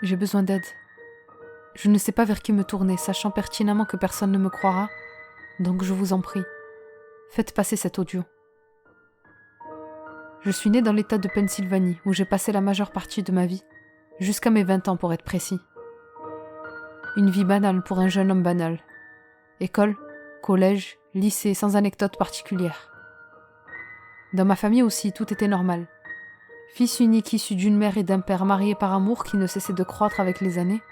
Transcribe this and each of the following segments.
J'ai besoin d'aide. Je ne sais pas vers qui me tourner, sachant pertinemment que personne ne me croira, donc je vous en prie, faites passer cet audio. Je suis née dans l'État de Pennsylvanie, où j'ai passé la majeure partie de ma vie, jusqu'à mes 20 ans pour être précis. Une vie banale pour un jeune homme banal. École, collège, lycée, sans anecdote particulière. Dans ma famille aussi, tout était normal. Fils unique issu d'une mère et d'un père mariés par amour qui ne cessait de croître avec les années,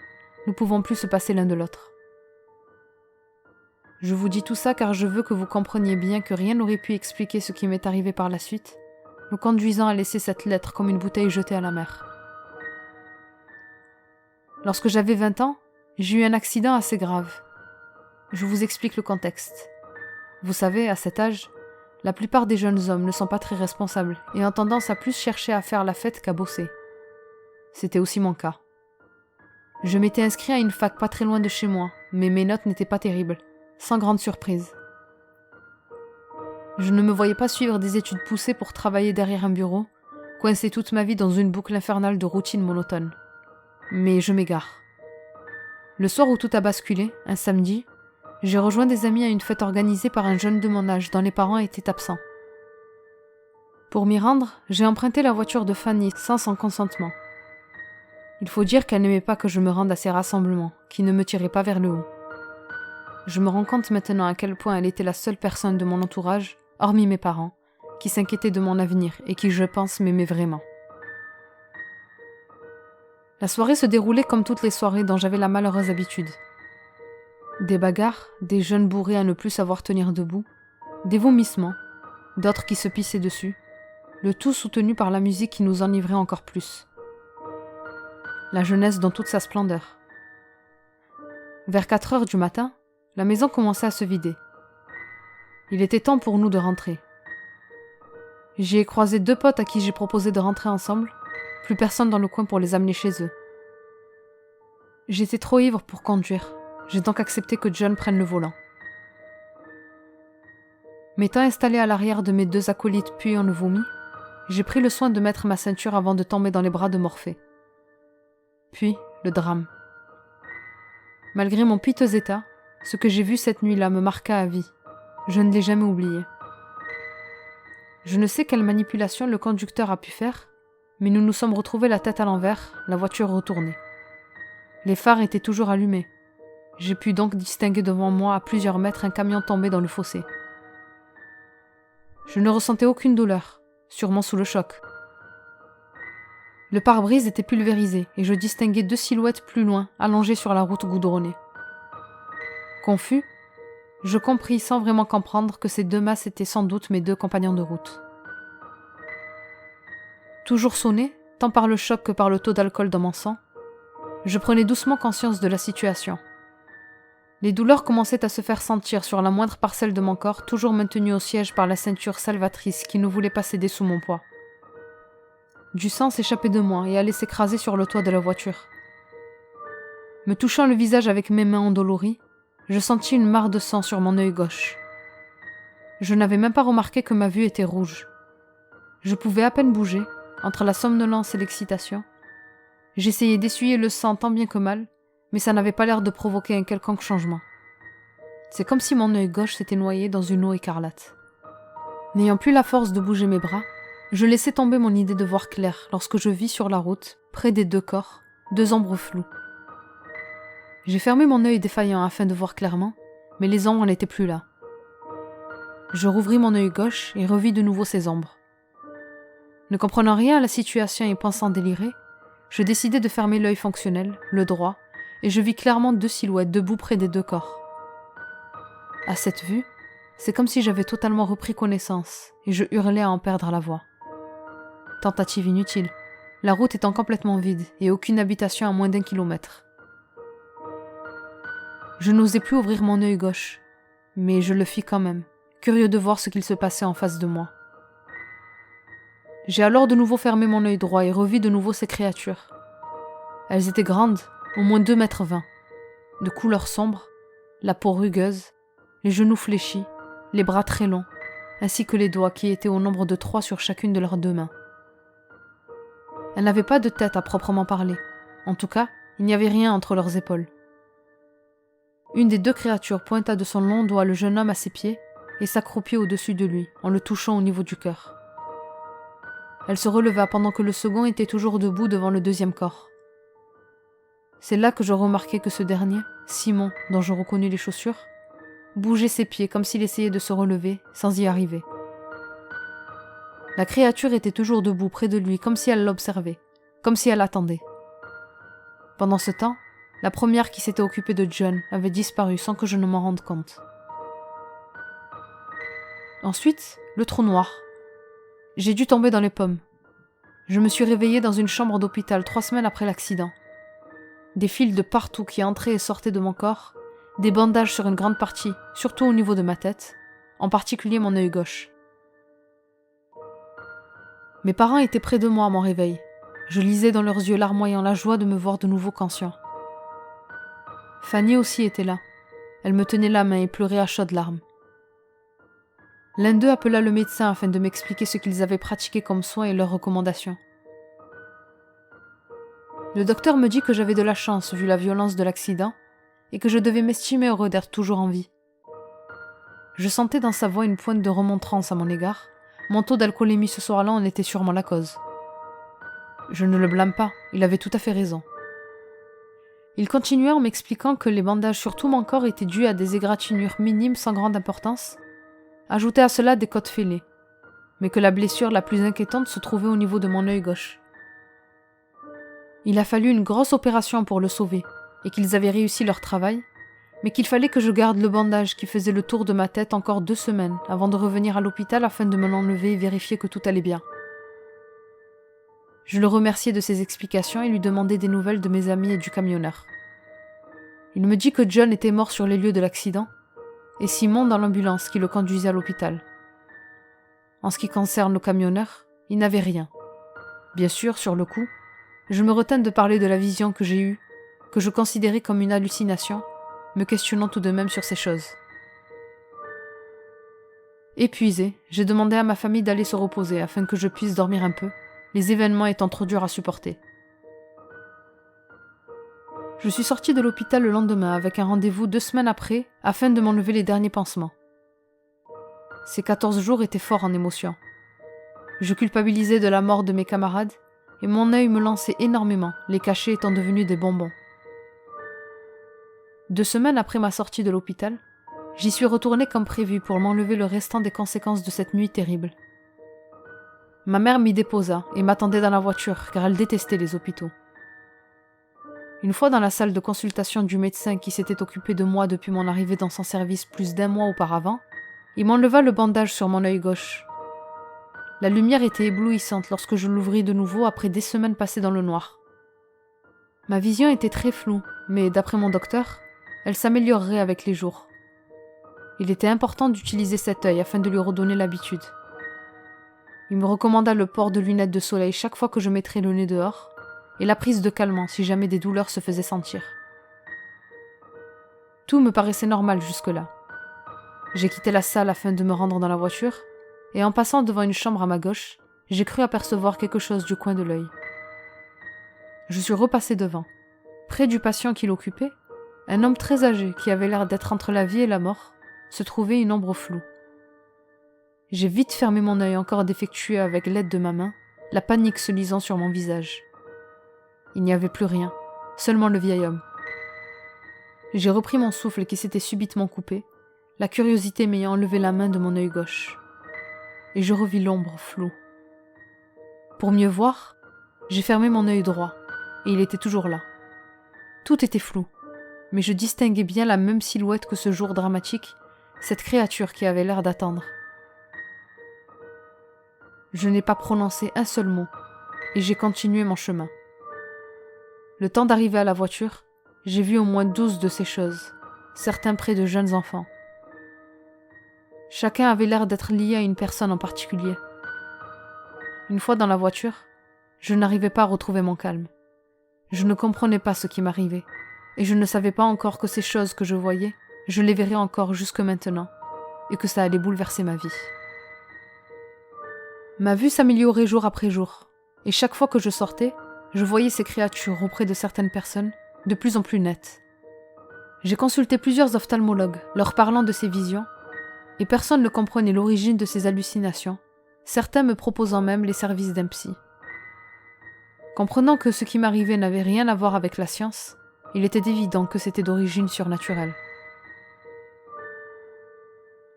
nous ne pouvons plus se passer l'un de l'autre. Je vous dis tout ça car je veux que vous compreniez bien que rien n'aurait pu expliquer ce qui m'est arrivé par la suite, me conduisant à laisser cette lettre comme une bouteille jetée à la mer. Lorsque j'avais 20 ans, j'ai eu un accident assez grave. Je vous explique le contexte. Vous savez, à cet âge, la plupart des jeunes hommes ne sont pas très responsables et ont tendance à plus chercher à faire la fête qu'à bosser. C'était aussi mon cas. Je m'étais inscrit à une fac pas très loin de chez moi, mais mes notes n'étaient pas terribles, sans grande surprise. Je ne me voyais pas suivre des études poussées pour travailler derrière un bureau, coincé toute ma vie dans une boucle infernale de routine monotone. Mais je m'égare. Le soir où tout a basculé, un samedi, j'ai rejoint des amis à une fête organisée par un jeune de mon âge dont les parents étaient absents. Pour m'y rendre, j'ai emprunté la voiture de Fanny sans son consentement. Il faut dire qu'elle n'aimait pas que je me rende à ces rassemblements, qui ne me tiraient pas vers le haut. Je me rends compte maintenant à quel point elle était la seule personne de mon entourage, hormis mes parents, qui s'inquiétait de mon avenir et qui, je pense, m'aimait vraiment. La soirée se déroulait comme toutes les soirées dont j'avais la malheureuse habitude. Des bagarres, des jeunes bourrés à ne plus savoir tenir debout, des vomissements, d'autres qui se pissaient dessus, le tout soutenu par la musique qui nous enivrait encore plus. La jeunesse dans toute sa splendeur. Vers 4 heures du matin, la maison commençait à se vider. Il était temps pour nous de rentrer. J'y ai croisé 2 potes à qui j'ai proposé de rentrer ensemble, plus personne dans le coin pour les amener chez eux. J'étais trop ivre pour conduire, j'ai donc accepté que John prenne le volant. M'étant installé à l'arrière de mes 2 acolytes puis en vomi, j'ai pris le soin de mettre ma ceinture avant de tomber dans les bras de Morphée. Puis, le drame. Malgré mon piteux état, ce que j'ai vu cette nuit-là me marqua à vie. Je ne l'ai jamais oublié. Je ne sais quelle manipulation le conducteur a pu faire, mais nous nous sommes retrouvés la tête à l'envers, la voiture retournée. Les phares étaient toujours allumés. J'ai pu donc distinguer devant moi à plusieurs mètres un camion tombé dans le fossé. Je ne ressentais aucune douleur, sûrement sous le choc. Le pare-brise était pulvérisé et je distinguais 2 silhouettes plus loin, allongées sur la route goudronnée. Confus, je compris sans vraiment comprendre que ces 2 masses étaient sans doute mes 2 compagnons de route. Toujours sonné, tant par le choc que par le taux d'alcool dans mon sang, je prenais doucement conscience de la situation. Les douleurs commençaient à se faire sentir sur la moindre parcelle de mon corps, toujours maintenue au siège par la ceinture salvatrice qui ne voulait pas céder sous mon poids. Du sang s'échappait de moi et allait s'écraser sur le toit de la voiture. Me touchant le visage avec mes mains endolories, je sentis une mare de sang sur mon œil gauche. Je n'avais même pas remarqué que ma vue était rouge. Je pouvais à peine bouger, entre la somnolence et l'excitation. J'essayais d'essuyer le sang tant bien que mal, mais ça n'avait pas l'air de provoquer un quelconque changement. C'est comme si mon œil gauche s'était noyé dans une eau écarlate. N'ayant plus la force de bouger mes bras, je laissai tomber mon idée de voir clair lorsque je vis sur la route, près des 2 corps, 2 ombres floues. J'ai fermé mon œil défaillant afin de voir clairement, mais les ombres n'étaient plus là. Je rouvris mon œil gauche et revis de nouveau ces ombres. Ne comprenant rien à la situation et pensant délirer, je décidai de fermer l'œil fonctionnel, le droit, et je vis clairement 2 silhouettes debout près des 2 corps. À cette vue, c'est comme si j'avais totalement repris connaissance, et je hurlais à en perdre la voix. Tentative inutile, la route étant complètement vide et aucune habitation à moins d'1 kilomètre. Je n'osais plus ouvrir mon œil gauche, mais je le fis quand même, curieux de voir ce qu'il se passait en face de moi. J'ai alors de nouveau fermé mon œil droit et revis de nouveau ces créatures. Elles étaient grandes, au moins 2,20 mètres, de couleur sombre, la peau rugueuse, les genoux fléchis, les bras très longs, ainsi que les doigts qui étaient au nombre de 3 sur chacune de leurs 2 mains. Elles n'avaient pas de tête à proprement parler, En tout cas, il n'y avait rien entre leurs épaules. Une des deux créatures pointa de son long doigt le jeune homme à ses pieds et s'accroupit au-dessus de lui, en le touchant au niveau du cœur. Elle se releva pendant que le second était toujours debout devant le deuxième corps. C'est là que je remarquai que ce dernier, Simon, dont je reconnus les chaussures, bougeait ses pieds comme s'il essayait de se relever, sans y arriver. La créature était toujours debout près de lui, comme si elle l'observait, comme si elle attendait. Pendant ce temps, la première qui s'était occupée de John avait disparu sans que je ne m'en rende compte. Ensuite, le trou noir. J'ai dû tomber dans les pommes. Je me suis réveillée dans une chambre d'hôpital 3 semaines après l'accident. Des fils de partout qui entraient et sortaient de mon corps, des bandages sur une grande partie, surtout au niveau de ma tête, en particulier mon œil gauche. Mes parents étaient près de moi à mon réveil. Je lisais dans leurs yeux larmoyants la joie de me voir de nouveau conscient. Fanny aussi était là. Elle me tenait la main et pleurait à chaudes larmes. L'un d'eux appela le médecin afin de m'expliquer ce qu'ils avaient pratiqué comme soins et leurs recommandations. Le docteur me dit que j'avais de la chance vu la violence de l'accident et que je devais m'estimer heureux d'être toujours en vie. Je sentais dans sa voix une pointe de remontrance à mon égard. Mon taux d'alcoolémie ce soir-là en était sûrement la cause. Je ne le blâme pas, il avait tout à fait raison. Il continuait en m'expliquant que les bandages sur tout mon corps étaient dus à des égratignures minimes sans grande importance, ajoutait à cela des côtes fêlées, mais que la blessure la plus inquiétante se trouvait au niveau de mon œil gauche. Il a fallu une grosse opération pour le sauver, et qu'ils avaient réussi leur travail, mais qu'il fallait que je garde le bandage qui faisait le tour de ma tête encore 2 semaines avant de revenir à l'hôpital afin de me l'enlever et vérifier que tout allait bien. Je le remerciai de ses explications et lui demandai des nouvelles de mes amis et du camionneur. Il me dit que John était mort sur les lieux de l'accident et Simon dans l'ambulance qui le conduisait à l'hôpital. En ce qui concerne le camionneur, il n'avait rien. Bien sûr, sur le coup, je me retins de parler de la vision que j'ai eue, que je considérais comme une hallucination, me questionnant tout de même sur ces choses. Épuisé, j'ai demandé à ma famille d'aller se reposer afin que je puisse dormir un peu, les événements étant trop durs à supporter. Je suis sortie de l'hôpital le lendemain avec un rendez-vous 2 semaines après afin de m'enlever les derniers pansements. Ces 14 jours étaient forts en émotions. Je culpabilisais de la mort de mes camarades et mon œil me lançait énormément, les cachets étant devenus des bonbons. 2 semaines après ma sortie de l'hôpital, j'y suis retournée comme prévu pour m'enlever le restant des conséquences de cette nuit terrible. Ma mère m'y déposa et m'attendait dans la voiture car elle détestait les hôpitaux. Une fois dans la salle de consultation du médecin qui s'était occupé de moi depuis mon arrivée dans son service plus d'1 mois auparavant, il m'enleva le bandage sur mon œil gauche. La lumière était éblouissante lorsque je l'ouvris de nouveau après des semaines passées dans le noir. Ma vision était très floue, mais d'après mon docteur, elle s'améliorerait avec les jours. Il était important d'utiliser cet œil afin de lui redonner l'habitude. Il me recommanda le port de lunettes de soleil chaque fois que je mettrais le nez dehors, et la prise de calmant si jamais des douleurs se faisaient sentir. Tout me paraissait normal jusque-là. J'ai quitté la salle afin de me rendre dans la voiture, et en passant devant une chambre à ma gauche, j'ai cru apercevoir quelque chose du coin de l'œil. Je suis repassé devant. Près du patient qui l'occupait, un homme très âgé qui avait l'air d'être entre la vie et la mort, se trouvait une ombre floue. J'ai vite fermé mon œil encore défectueux avec l'aide de ma main, la panique se lisant sur mon visage. Il n'y avait plus rien, seulement le vieil homme. J'ai repris mon souffle qui s'était subitement coupé, la curiosité m'ayant enlevé la main de mon œil gauche. Et je revis l'ombre floue. Pour mieux voir, j'ai fermé mon œil droit, et il était toujours là. Tout était flou, mais je distinguais bien la même silhouette que ce jour dramatique, cette créature qui avait l'air d'attendre. Je n'ai pas prononcé un seul mot, et j'ai continué mon chemin. Le temps d'arriver à la voiture, j'ai vu au moins 12 de ces choses, certains près de jeunes enfants. Chacun avait l'air d'être lié à une personne en particulier. Une fois dans la voiture, je n'arrivais pas à retrouver mon calme. Je ne comprenais pas ce qui m'arrivait, et je ne savais pas encore que ces choses que je voyais, je les verrais encore jusque maintenant, et que ça allait bouleverser ma vie. Ma vue s'améliorait jour après jour, et chaque fois que je sortais, Je voyais ces créatures auprès de certaines personnes, de plus en plus nettes. J'ai consulté plusieurs ophtalmologues, leur parlant de ces visions, et personne ne comprenait l'origine de ces hallucinations, certains me proposant même les services d'un psy. Comprenant que ce qui m'arrivait n'avait rien à voir avec la science, il était évident que c'était d'origine surnaturelle.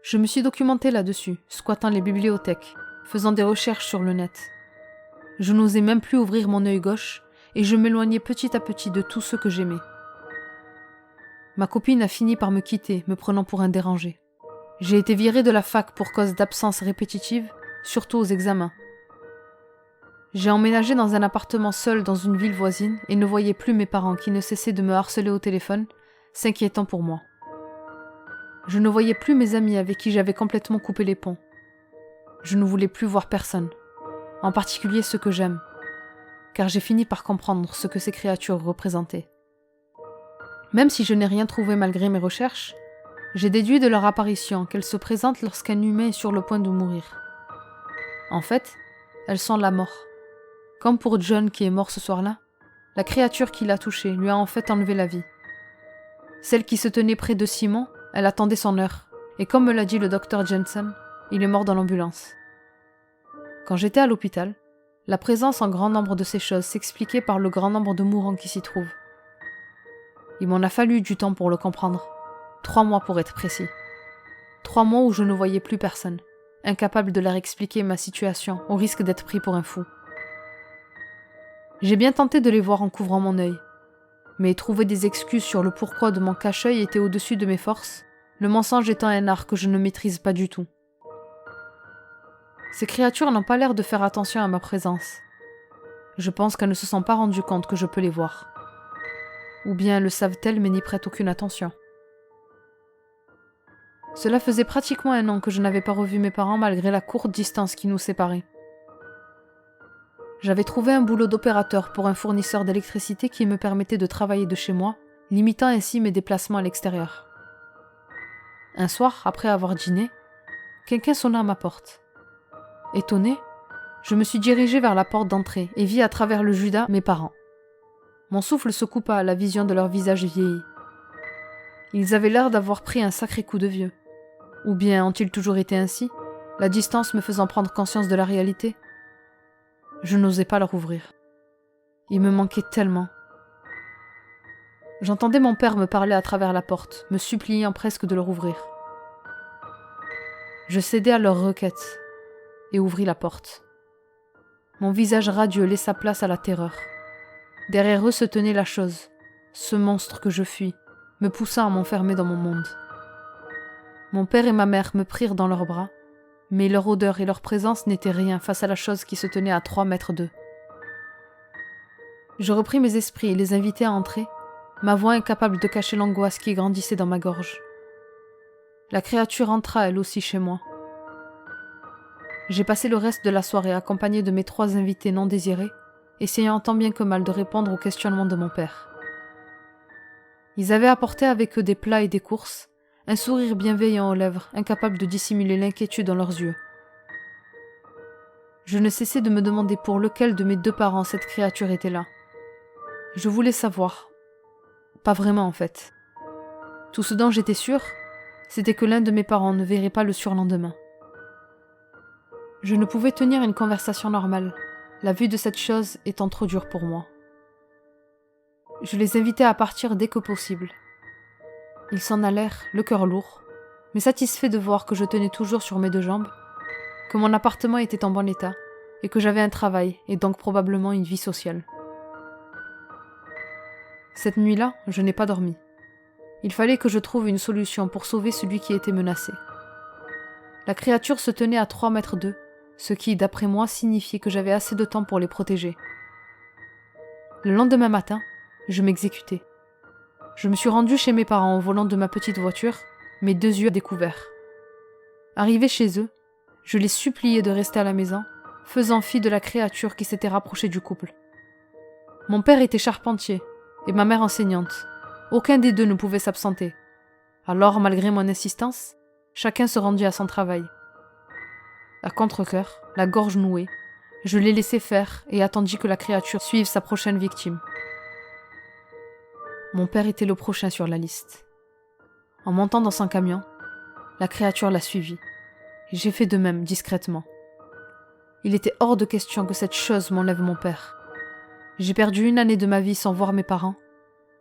Je me suis documenté là-dessus, squattant les bibliothèques, faisant des recherches sur le net. Je n'osais même plus ouvrir mon œil gauche et je m'éloignais petit à petit de tout ce que j'aimais. Ma copine a fini par me quitter, me prenant pour un dérangé. J'ai été virée de la fac pour cause d'absences répétitives, surtout aux examens. J'ai emménagé dans un appartement seul dans une ville voisine et ne voyais plus mes parents qui ne cessaient de me harceler au téléphone, s'inquiétant pour moi. Je ne voyais plus mes amis avec qui j'avais complètement coupé les ponts. Je ne voulais plus voir personne, en particulier ceux que j'aime, car j'ai fini par comprendre ce que ces créatures représentaient. Même si je n'ai rien trouvé malgré mes recherches, j'ai déduit de leur apparition qu'elles se présentent lorsqu'un humain est sur le point de mourir. En fait, elles sont la mort. Comme pour John qui est mort ce soir-là, la créature qui l'a touché lui a en fait enlevé la vie. Celle qui se tenait près de Simon, elle attendait son heure, et comme me l'a dit le docteur Jensen, il est mort dans l'ambulance. Quand j'étais à l'hôpital, la présence en grand nombre de ces choses s'expliquait par le grand nombre de mourants qui s'y trouvent. Il m'en a fallu du temps pour le comprendre. 3 mois pour être précis. 3 mois où je ne voyais plus personne, incapable de leur expliquer ma situation, au risque d'être pris pour un fou. J'ai bien tenté de les voir en couvrant mon œil, mais trouver des excuses sur le pourquoi de mon cache-œil était au-dessus de mes forces, le mensonge étant un art que je ne maîtrise pas du tout. Ces créatures n'ont pas l'air de faire attention à ma présence. Je pense qu'elles ne se sont pas rendues compte que je peux les voir. Ou bien le savent-elles mais n'y prêtent aucune attention. Cela faisait pratiquement 1 an que je n'avais pas revu mes parents malgré la courte distance qui nous séparait. J'avais trouvé un boulot d'opérateur pour un fournisseur d'électricité qui me permettait de travailler de chez moi, limitant ainsi mes déplacements à l'extérieur. Un soir, après avoir dîné, quelqu'un sonna à ma porte. Étonné, je me suis dirigée vers la porte d'entrée et vis à travers le Judas mes parents. Mon souffle se coupa à la vision de leur visage vieilli. Ils avaient l'air d'avoir pris un sacré coup de vieux. Ou bien ont-ils toujours été ainsi, la distance me faisant prendre conscience de la réalité? Je n'osais pas leur ouvrir. Il me manquait tellement. J'entendais mon père me parler à travers la porte, me suppliant presque de leur ouvrir. Je cédai à leurs requêtes et ouvris la porte. Mon visage radieux laissa place à la terreur. Derrière eux se tenait la chose, ce monstre que je fuis, me poussant à m'enfermer dans mon monde. Mon père et ma mère me prirent dans leurs bras, mais leur odeur et leur présence n'étaient rien face à la chose qui se tenait à 3 mètres d'eux. Je repris mes esprits et les invitai à entrer, ma voix incapable de cacher l'angoisse qui grandissait dans ma gorge. La créature entra elle aussi chez moi. J'ai passé le reste de la soirée accompagné de mes 3 invités non désirés, essayant tant bien que mal de répondre aux questionnements de mon père. Ils avaient apporté avec eux des plats et des courses, un sourire bienveillant aux lèvres, incapable de dissimuler l'inquiétude dans leurs yeux. Je ne cessais de me demander pour lequel de mes 2 parents cette créature était là. Je voulais savoir. Pas vraiment en fait. Tout ce dont j'étais sûre, c'était que l'un de mes parents ne verrait pas le surlendemain. Je ne pouvais tenir une conversation normale, la vue de cette chose étant trop dure pour moi. Je les invitais à partir dès que possible. Ils s'en allèrent, le cœur lourd, mais satisfaits de voir que je tenais toujours sur mes 2 jambes, que mon appartement était en bon état, et que j'avais un travail, et donc probablement une vie sociale. Cette nuit-là, je n'ai pas dormi. Il fallait que je trouve une solution pour sauver celui qui était menacé. La créature se tenait à 3 mètres d'eux, ce qui, d'après moi, signifiait que j'avais assez de temps pour les protéger. Le lendemain matin, je m'exécutais. Je me suis rendue chez mes parents au volant de ma petite voiture, mes 2 yeux découverts. Arrivé chez eux, je les suppliais de rester à la maison, faisant fi de la créature qui s'était rapprochée du couple. Mon père était charpentier et ma mère enseignante. Aucun des 2 ne pouvait s'absenter. Alors, malgré mon insistance, chacun se rendit à son travail. À contre-cœur, la gorge nouée, Je l'ai laissé faire et attendis que la créature suive sa prochaine victime. Mon père était le prochain sur la liste. En montant dans son camion, la créature l'a suivi. J'ai fait de même, discrètement. Il était hors de question que cette chose m'enlève mon père. J'ai perdu 1 année de ma vie sans voir mes parents.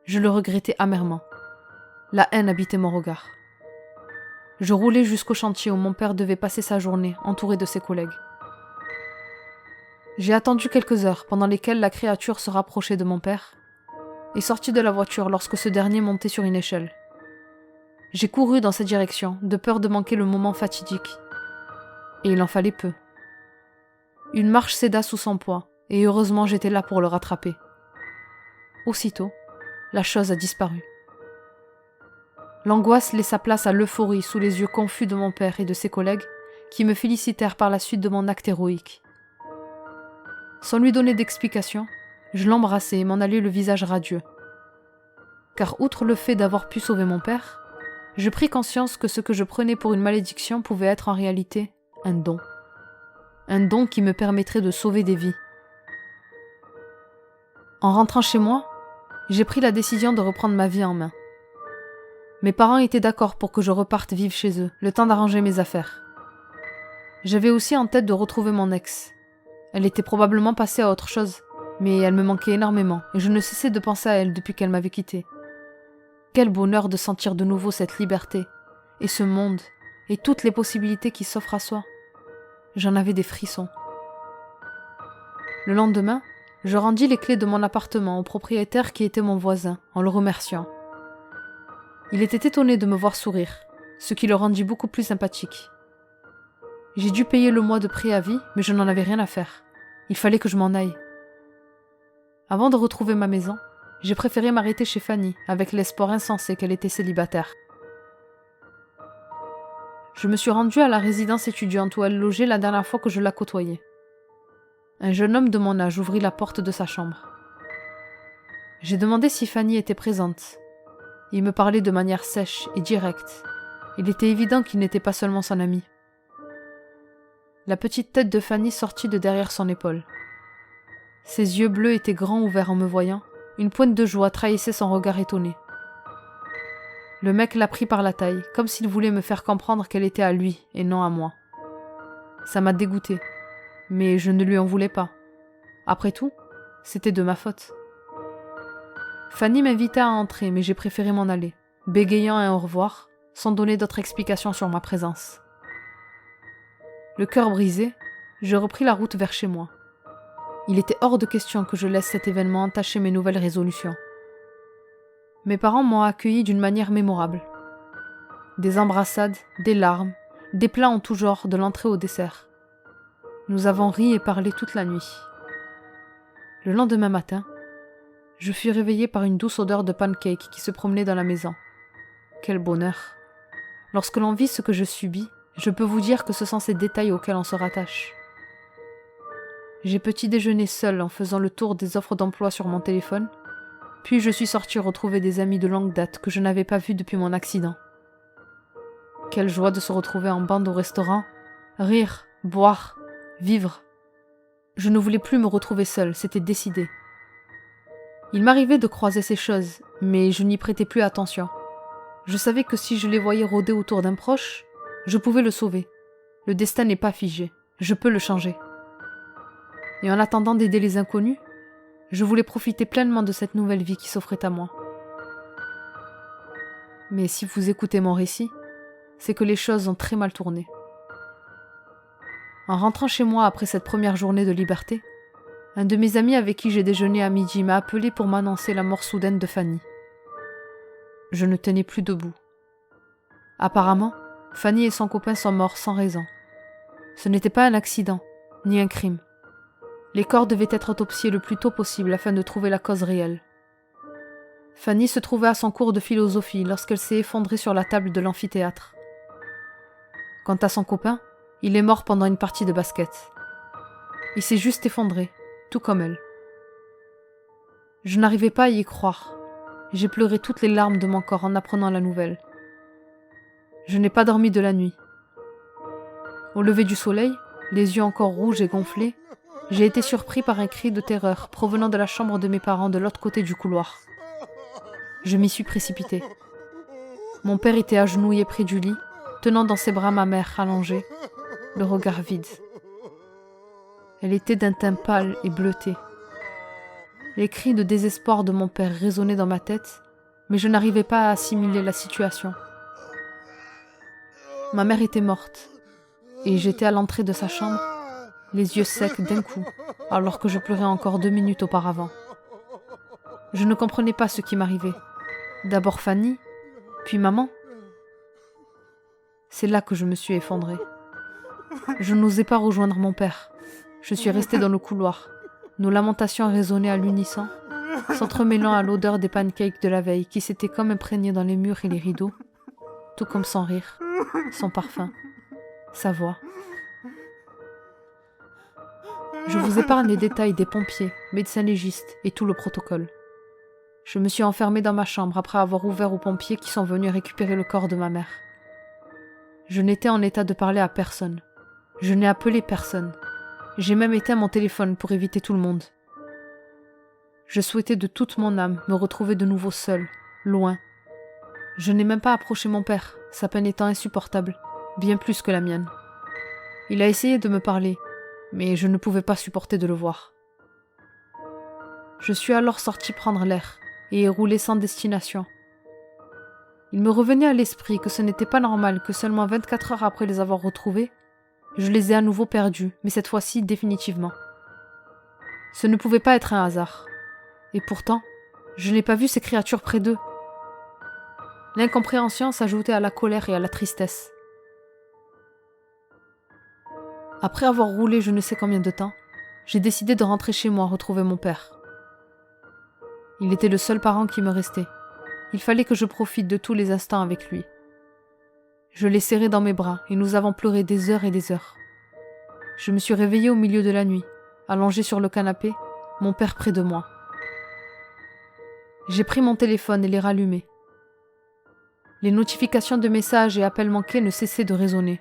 Je le regrettais amèrement. La haine habitait mon regard. Je roulais jusqu'au chantier où mon père devait passer sa journée, entouré de ses collègues. J'ai attendu quelques heures, pendant lesquelles la créature se rapprochait de mon père, et sortit de la voiture lorsque ce dernier montait sur une échelle. J'ai couru dans cette direction, de peur de manquer le moment fatidique. Et il en fallait peu. Une marche céda sous son poids, et heureusement j'étais là pour le rattraper. Aussitôt, la chose a disparu. L'angoisse laissa place à l'euphorie sous les yeux confus de mon père et de ses collègues, qui me félicitèrent par la suite de mon acte héroïque. Sans lui donner d'explication, je l'embrassai et m'en allai le visage radieux. Car outre le fait d'avoir pu sauver mon père, je pris conscience que ce que je prenais pour une malédiction pouvait être en réalité un don. Un don qui me permettrait de sauver des vies. En rentrant chez moi, j'ai pris la décision de reprendre ma vie en main. Mes parents étaient d'accord pour que je reparte vivre chez eux, le temps d'arranger mes affaires. J'avais aussi en tête de retrouver mon ex. Elle était probablement passée à autre chose, mais elle me manquait énormément et je ne cessais de penser à elle depuis qu'elle m'avait quitté. Quel bonheur de sentir de nouveau cette liberté, et ce monde, et toutes les possibilités qui s'offrent à soi. J'en avais des frissons. Le lendemain, je rendis les clés de mon appartement au propriétaire qui était mon voisin, en le remerciant. Il était étonné de me voir sourire, ce qui le rendit beaucoup plus sympathique. J'ai dû payer le mois de préavis, mais je n'en avais rien à faire. Il fallait que je m'en aille. Avant de retrouver ma maison, j'ai préféré m'arrêter chez Fanny, avec l'espoir insensé qu'elle était célibataire. Je me suis rendue à la résidence étudiante où elle logeait la dernière fois que je la côtoyais. Un jeune homme de mon âge ouvrit la porte de sa chambre. J'ai demandé si Fanny était présente. Il me parlait de manière sèche et directe. Il était évident qu'il n'était pas seulement son ami. La petite tête de Fanny sortit de derrière son épaule. Ses yeux bleus étaient grands ouverts en me voyant. Une pointe de joie trahissait son regard étonné. Le mec l'a pris par la taille, comme s'il voulait me faire comprendre qu'elle était à lui et non à moi. Ça m'a dégoûtée, mais je ne lui en voulais pas. Après tout, c'était de ma faute. Fanny m'invita à entrer, mais j'ai préféré m'en aller, bégayant un au revoir, sans donner d'autres explications sur ma présence. Le cœur brisé, je repris la route vers chez moi. Il était hors de question que je laisse cet événement entacher mes nouvelles résolutions. Mes parents m'ont accueilli d'une manière mémorable. Des embrassades, des larmes, des plats en tout genre de l'entrée au dessert. Nous avons ri et parlé toute la nuit. Le lendemain matin, je fus réveillée par une douce odeur de pancake qui se promenait dans la maison. Quel bonheur! Lorsque l'on vit ce que je subis, je peux vous dire que ce sont ces détails auxquels on se rattache. J'ai petit déjeuné seule en faisant le tour des offres d'emploi sur mon téléphone, puis je suis sortie retrouver des amis de longue date que je n'avais pas vus depuis mon accident. Quelle joie de se retrouver en bande au restaurant, rire, boire, vivre. Je ne voulais plus me retrouver seule, c'était décidé. Il m'arrivait de croiser ces choses, mais je n'y prêtais plus attention. Je savais que si je les voyais rôder autour d'un proche, je pouvais le sauver. Le destin n'est pas figé, je peux le changer. Et en attendant d'aider les inconnus, je voulais profiter pleinement de cette nouvelle vie qui s'offrait à moi. Mais si vous écoutez mon récit, c'est que les choses ont très mal tourné. En rentrant chez moi après cette première journée de liberté, un de mes amis avec qui j'ai déjeuné à midi m'a appelé pour m'annoncer la mort soudaine de Fanny. Je ne tenais plus debout. Apparemment, Fanny et son copain sont morts sans raison. Ce n'était pas un accident, ni un crime. Les corps devaient être autopsiés le plus tôt possible afin de trouver la cause réelle. Fanny se trouvait à son cours de philosophie lorsqu'elle s'est effondrée sur la table de l'amphithéâtre. Quant à son copain, il est mort pendant une partie de basket. Il s'est juste effondré, tout comme elle. Je n'arrivais pas à y croire. J'ai pleuré toutes les larmes de mon corps en apprenant la nouvelle. Je n'ai pas dormi de la nuit. Au lever du soleil, les yeux encore rouges et gonflés, J'ai été surpris par un cri de terreur provenant de la chambre de mes parents de l'autre côté du couloir. Je m'y suis précipité. Mon père était agenouillé près du lit, tenant dans ses bras ma mère allongée, le regard vide. Elle était d'un teint pâle et bleuté. Les cris de désespoir de mon père résonnaient dans ma tête, mais je n'arrivais pas à assimiler la situation. Ma mère était morte, et j'étais à l'entrée de sa chambre, les yeux secs d'un coup, alors que je pleurais encore 2 minutes auparavant. Je ne comprenais pas ce qui m'arrivait. D'abord Fanny, puis maman. C'est là que je me suis effondrée. Je n'osais pas rejoindre mon père. Je suis restée dans le couloir. Nos lamentations résonnaient à l'unisson, s'entremêlant à l'odeur des pancakes de la veille qui s'étaient comme imprégnées dans les murs et les rideaux, tout comme son rire, son parfum, sa voix. Je vous épargne les détails des pompiers, médecins légistes et tout le protocole. Je me suis enfermée dans ma chambre après avoir ouvert aux pompiers qui sont venus récupérer le corps de ma mère. Je n'étais en état de parler à personne. Je n'ai appelé personne. J'ai même éteint mon téléphone pour éviter tout le monde. Je souhaitais de toute mon âme me retrouver de nouveau seule, loin. Je n'ai même pas approché mon père, sa peine étant insupportable, bien plus que la mienne. Il a essayé de me parler, mais je ne pouvais pas supporter de le voir. Je suis alors sortie prendre l'air et roulée sans destination. Il me revenait à l'esprit que ce n'était pas normal que seulement 24 heures après les avoir retrouvés, je les ai à nouveau perdus, mais cette fois-ci définitivement. Ce ne pouvait pas être un hasard. Et pourtant, je n'ai pas vu ces créatures près d'eux. L'incompréhension s'ajoutait à la colère et à la tristesse. Après avoir roulé je ne sais combien de temps, j'ai décidé de rentrer chez moi retrouver mon père. Il était le seul parent qui me restait. Il fallait que je profite de tous les instants avec lui. Je l'ai serré dans mes bras et nous avons pleuré des heures et des heures. Je me suis réveillée au milieu de la nuit, allongée sur le canapé, mon père près de moi. J'ai pris mon téléphone et l'ai rallumé. Les notifications de messages et appels manqués ne cessaient de résonner.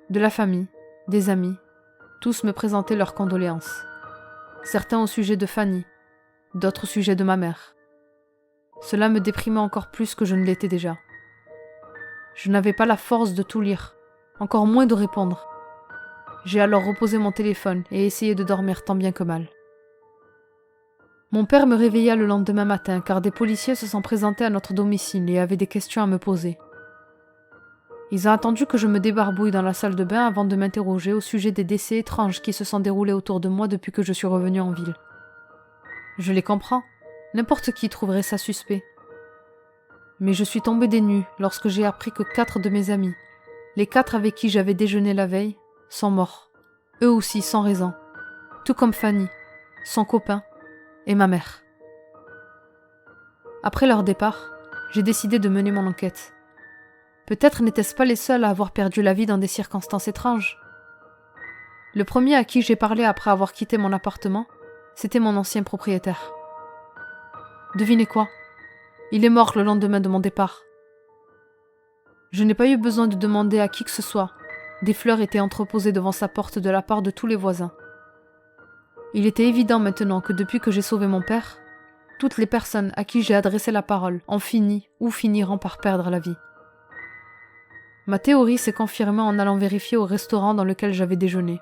De la famille, des amis, tous me présentaient leurs condoléances. Certains au sujet de Fanny, d'autres au sujet de ma mère. Cela me déprimait encore plus que je ne l'étais déjà. Je n'avais pas la force de tout lire, encore moins de répondre. J'ai alors reposé mon téléphone et essayé de dormir tant bien que mal. Mon père me réveilla le lendemain matin car des policiers se sont présentés à notre domicile et avaient des questions à me poser. Ils ont attendu que je me débarbouille dans la salle de bain avant de m'interroger au sujet des décès étranges qui se sont déroulés autour de moi depuis que je suis revenue en ville. Je les comprends, n'importe qui trouverait ça suspect. Mais je suis tombée des nues lorsque j'ai appris que 4 de mes amis, les 4 avec qui j'avais déjeuné la veille, sont morts, eux aussi sans raison, tout comme Fanny, son copain et ma mère. Après leur départ, j'ai décidé de mener mon enquête. Peut-être n'étaient-ce pas les seuls à avoir perdu la vie dans des circonstances étranges. Le premier à qui j'ai parlé après avoir quitté mon appartement, c'était mon ancien propriétaire. Devinez quoi ? Il est mort le lendemain de mon départ. Je n'ai pas eu besoin de demander à qui que ce soit. Des fleurs étaient entreposées devant sa porte de la part de tous les voisins. Il était évident maintenant que depuis que j'ai sauvé mon père, toutes les personnes à qui j'ai adressé la parole ont fini ou finiront par perdre la vie. Ma théorie s'est confirmée en allant vérifier au restaurant dans lequel j'avais déjeuné.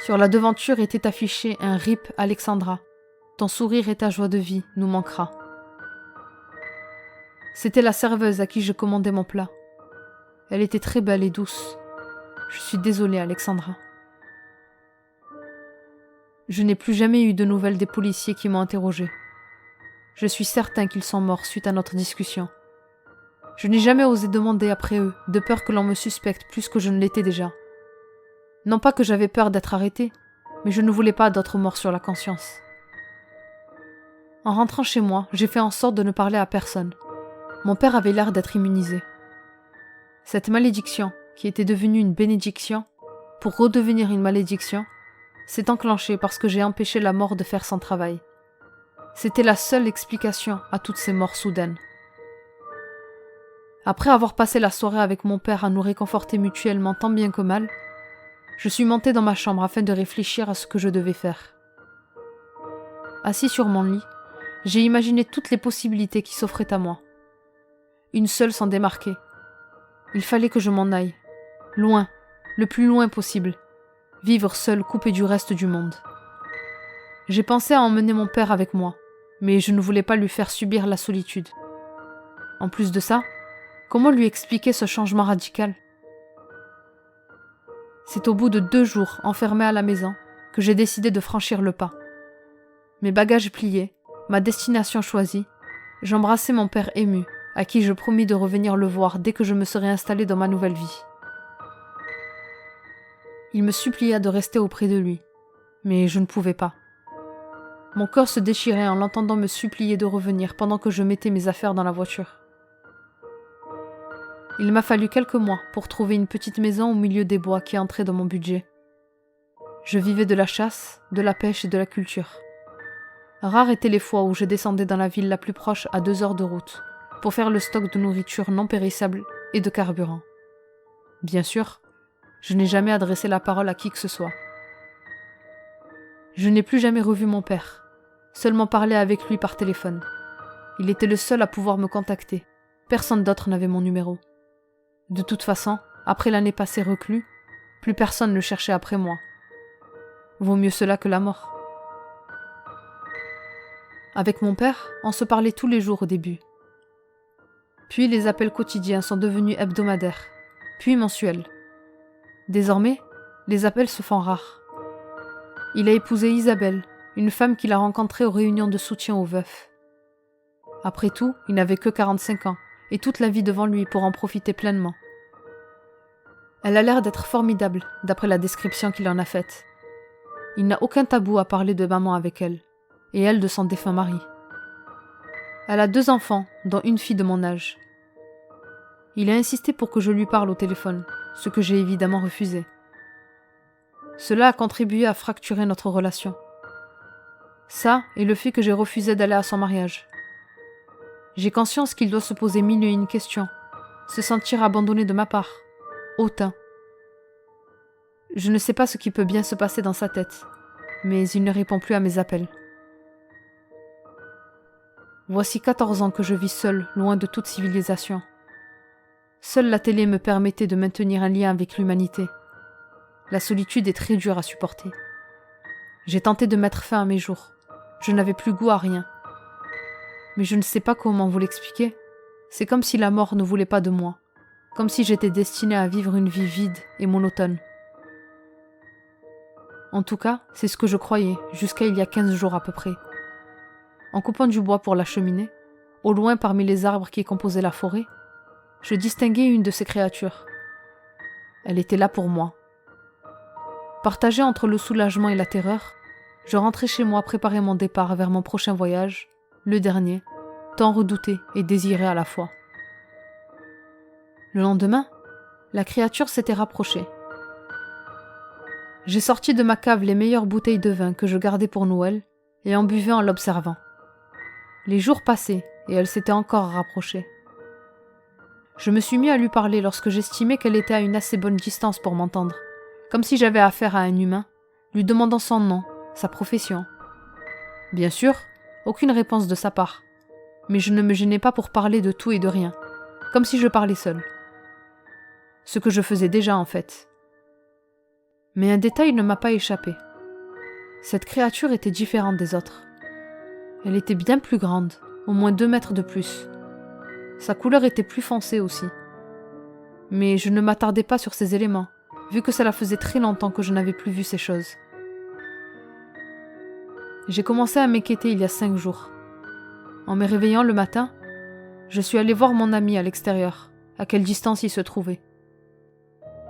Sur la devanture était affiché un RIP Alexandra. Ton sourire et ta joie de vie nous manquera. C'était la serveuse à qui je commandais mon plat. Elle était très belle et douce. Je suis désolée, Alexandra. Je n'ai plus jamais eu de nouvelles des policiers qui m'ont interrogée. Je suis certain qu'ils sont morts suite à notre discussion. Je n'ai jamais osé demander après eux, de peur que l'on me suspecte plus que je ne l'étais déjà. Non pas que j'avais peur d'être arrêtée, mais je ne voulais pas d'autres morts sur la conscience. En rentrant chez moi, j'ai fait en sorte de ne parler à personne. Mon père avait l'air d'être immunisé. Cette malédiction, qui était devenue une bénédiction, pour redevenir une malédiction, s'est enclenchée parce que j'ai empêché la mort de faire son travail. C'était la seule explication à toutes ces morts soudaines. Après avoir passé la soirée avec mon père à nous réconforter mutuellement tant bien que mal, Je suis montée dans ma chambre afin de réfléchir à ce que je devais faire. Assis sur mon lit, j'ai imaginé toutes les possibilités qui s'offraient à moi. Une seule s'en démarquait. Il fallait que je m'en aille. Loin, le plus loin possible. Vivre seule, coupée du reste du monde. J'ai pensé à emmener mon père avec moi, mais je ne voulais pas lui faire subir la solitude. En plus de ça, comment lui expliquer ce changement radical ? C'est au bout de 2 jours enfermée à la maison que j'ai décidé de franchir le pas. Mes bagages pliés, ma destination choisie, j'embrassai mon père ému, à qui je promis de revenir le voir dès que je me serais installée dans ma nouvelle vie. Il me supplia de rester auprès de lui, mais je ne pouvais pas. Mon corps se déchirait en l'entendant me supplier de revenir pendant que je mettais mes affaires dans la voiture. Il m'a fallu quelques mois pour trouver une petite maison au milieu des bois qui entrait dans mon budget. Je vivais de la chasse, de la pêche et de la culture. Rares étaient les fois où je descendais dans la ville la plus proche à 2 heures de route pour faire le stock de nourriture non périssable et de carburant. Bien sûr, je n'ai jamais adressé la parole à qui que ce soit. Je n'ai plus jamais revu mon père, seulement parlé avec lui par téléphone. Il était le seul à pouvoir me contacter. Personne d'autre n'avait mon numéro. De toute façon, après l'année passée reclus, plus personne ne cherchait après moi. Vaut mieux cela que la mort. Avec mon père, on se parlait tous les jours au début. Puis les appels quotidiens sont devenus hebdomadaires, puis mensuels. Désormais, les appels se font rares. Il a épousé Isabelle, une femme qu'il a rencontrée aux réunions de soutien aux veufs. Après tout, il n'avait que 45 ans, et toute la vie devant lui pour en profiter pleinement. Elle a l'air d'être formidable, d'après la description qu'il en a faite. Il n'a aucun tabou à parler de maman avec elle, et elle de son défunt mari. Elle a 2 enfants, dont une fille de mon âge. Il a insisté pour que je lui parle au téléphone, ce que j'ai évidemment refusé. Cela a contribué à fracturer notre relation. Ça et le fait que j'ai refusé d'aller à son mariage. J'ai conscience qu'il doit se poser 1001 questions, se sentir abandonné de ma part, hautain. Je ne sais pas ce qui peut bien se passer dans sa tête, mais il ne répond plus à mes appels. Voici 14 ans que je vis seule, loin de toute civilisation. Seule la télé me permettait de maintenir un lien avec l'humanité. La solitude est très dure à supporter. J'ai tenté de mettre fin à mes jours. Je n'avais plus goût à rien. Mais je ne sais pas comment vous l'expliquer. C'est comme si la mort ne voulait pas de moi. Comme si j'étais destinée à vivre une vie vide et monotone. En tout cas, c'est ce que je croyais, jusqu'à il y a 15 jours à peu près. En coupant du bois pour la cheminée, au loin parmi les arbres qui composaient la forêt, je distinguais une de ces créatures. Elle était là pour moi. Partagée entre le soulagement et la terreur, je rentrais chez moi préparer mon départ vers mon prochain voyage, le dernier, tant redouté et désiré à la fois. Le lendemain, la créature s'était rapprochée. J'ai sorti de ma cave les meilleures bouteilles de vin que je gardais pour Noël et en buvais en l'observant. Les jours passaient et elle s'était encore rapprochée. Je me suis mis à lui parler lorsque j'estimais qu'elle était à une assez bonne distance pour m'entendre, comme si j'avais affaire à un humain, lui demandant son nom, sa profession. Bien sûr, aucune réponse de sa part, mais je ne me gênais pas pour parler de tout et de rien, comme si je parlais seule. Ce que je faisais déjà en fait. Mais un détail ne m'a pas échappé. Cette créature était différente des autres. Elle était bien plus grande, au moins 2 mètres de plus. Sa couleur était plus foncée aussi. Mais je ne m'attardais pas sur ces éléments, vu que cela faisait très longtemps que je n'avais plus vu ces choses. J'ai commencé à m'inquiéter il y a 5 jours. En me réveillant le matin, je suis allée voir mon ami à l'extérieur, à quelle distance il se trouvait.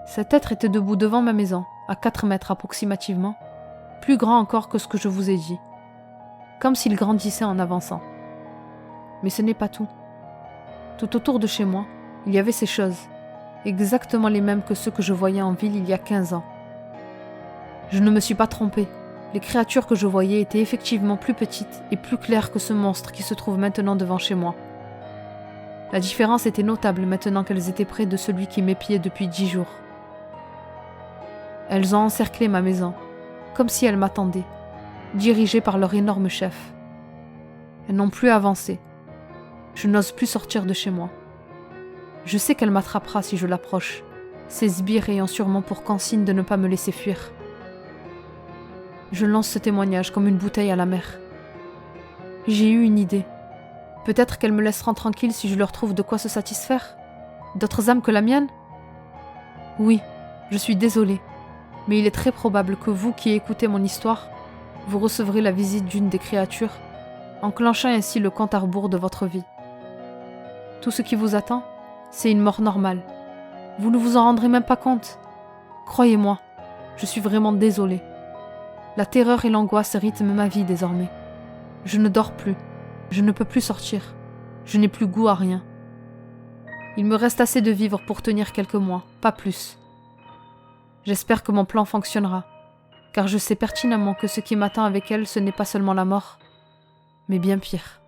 Cet être était debout devant ma maison, à 4 mètres approximativement, plus grand encore que ce que je vous ai dit, comme s'il grandissait en avançant. Mais ce n'est pas tout. Tout autour de chez moi, il y avait ces choses, exactement les mêmes que ceux que je voyais en ville il y a 15 ans. Je ne me suis pas trompée. Les créatures que je voyais étaient effectivement plus petites et plus claires que ce monstre qui se trouve maintenant devant chez moi. La différence était notable maintenant qu'elles étaient près de celui qui m'épiait depuis 10 jours. Elles ont encerclé ma maison, comme si elles m'attendaient, dirigées par leur énorme chef. Elles n'ont plus avancé. Je n'ose plus sortir de chez moi. Je sais qu'elle m'attrapera si je l'approche, ses sbires ayant sûrement pour consigne de ne pas me laisser fuir. Je lance ce témoignage comme une bouteille à la mer. J'ai eu une idée. Peut-être qu'elles me laisseront tranquille si je leur trouve de quoi se satisfaire. D'autres âmes que la mienne? Oui, je suis désolée, mais il est très probable que vous qui écoutez mon histoire, vous recevrez la visite d'une des créatures, enclenchant ainsi le compte à rebours de votre vie. Tout ce qui vous attend, c'est une mort normale. Vous ne vous en rendrez même pas compte. Croyez-moi, je suis vraiment désolée. La terreur et l'angoisse rythment ma vie désormais. Je ne dors plus, je ne peux plus sortir, je n'ai plus goût à rien. Il me reste assez de vivre pour tenir quelques mois, pas plus. J'espère que mon plan fonctionnera, car je sais pertinemment que ce qui m'attend avec elle, ce n'est pas seulement la mort, mais bien pire.